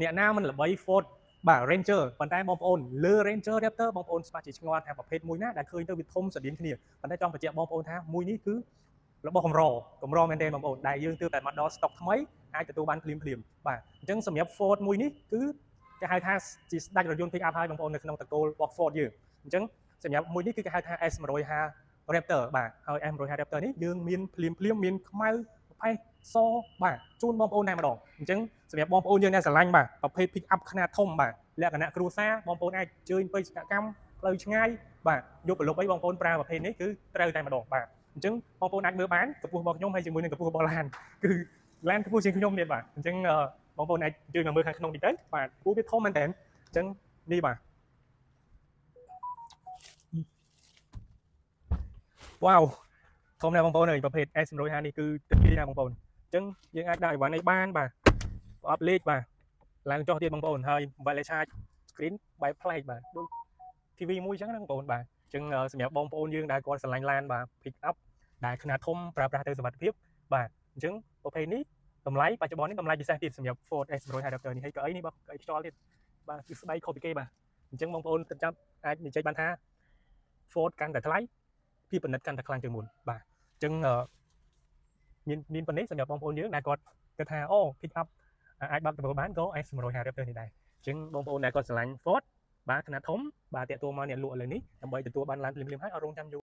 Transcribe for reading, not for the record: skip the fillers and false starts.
អ្នកណាមិនល្បី Ford បាទ Ranger ប៉ុន្តែបងប្អូនលើ Ranger Raptor បងប្អូនច្បាស់ជាឆ្ងល់ថាប្រភេទមួយណាដែលឃើញទៅវាធំស្រដៀងគ្នាប៉ុន្តែចង់បញ្ជាក់បងប្អូនថាមួយនេះគឺរបស់កម្រមែនទេបងប្អូនដែលយើងទើបតែមកដល់ stock ថ្មីអាចទទួលបានភ្លាមបាទអញ្ចឹងសម្រាប់ Ford មួយនេះគឺគេហៅថាជាស្ដេចរថយន្ត pick up ហើយបងប្អូននៅក្នុងតកូលរបស់ Ford យើងអញ្ចឹងសម្រាប់មួយនេះគឺគេហៅថា S150 Raptor បាទហើយ S150 Raptor នេះយើងមានភ្លាមមានខ្មៅប្រផេះសបាទជូនបងប្អូនតែម្ដងអញ្ចឹងសម្រាប់បងប្អូនយើងដែលស្រឡាញ់បាទប្រភេទ pick up ខ្នាតធំបាទលក្ខណៈគ្រួសារបងប្អូនអាចជើញបេសកកម្មផ្លូវឆ្ងាយបាទយកប្រឡប់អីបងប្អូនប្រើប្រភេទនេះគឺត្រូវតែម្ដងបាទអញ្ចឹងបងប្អូនអាចមើលបានកម្ពស់របស់ខ្ញុំហើយជាមួយនឹងកម្ពស់របស់ឡានគឺឡានកម្ពស់ជាងខ្ញុំទៀតបាទអញ្ចឹងបងប្អូនអាចជួយមកមើលខាងក្នុងតិចទៅបាទគូវាធំមែនតើអញ្ចឹងនេះបាទវ៉ាវធំណាស់បងប្អូនអើយប្រភេទ S150 នេះគឺទឹកទីណាបងប្អូនអញ្ចឹងយើងអាចដាក់អីវ៉ាន់នេះបានបាទប្រអប់លេខបាទឡើងចុះទៀតបងប្អូនហើយ wireless charge screen បែបប្លែកបាទដូច TV មួយអញ្ចឹងណាបងប្អូនបាទអញ្ចឹងសម្រាប់បងប្អូនយើងដែលគាត់ស្រឡាញ់ឡានបាទ pick up ដែលខ្នាតធំប្រើប្រាស់ទៅសុវត្ថិភាពបាទអញ្ចឹងប្រភេទនេះតម្លៃបច្ចុប្បន្ននេះតម្លៃពិសេសទៀតសម្រាប់ Ford S150 Raptor នេះហើយកៅអីនេះបងកៅអីខ្យល់ទៀតបាទគឺស្បែកខុសពីគេបាទអញ្ចឹងបងប្អូនចាប់អាចនិយាយបានថា Ford កាន់តែថ្លៃភាពពិនិត្យកាន់តែខ្លាំងជាងមុនបាទអញ្ចឹងមានប៉ុណ្ណេះសម្រាប់បងប្អូនយើងដែលគាត់គិតថាអូ pick up អាចបើកទទួលបានក៏ S150 Raptor នេះដែរអញ្ចឹងបងប្អូនដែលគាត់ស្រឡាញ់ Ford បាទខ្នាតធំបាទតាក់ទងមកអ្នកលក់ឥឡូវនេះដើម្បីទទួលបានឡានភ្លាមៗហើយអត់រងចាំយូរ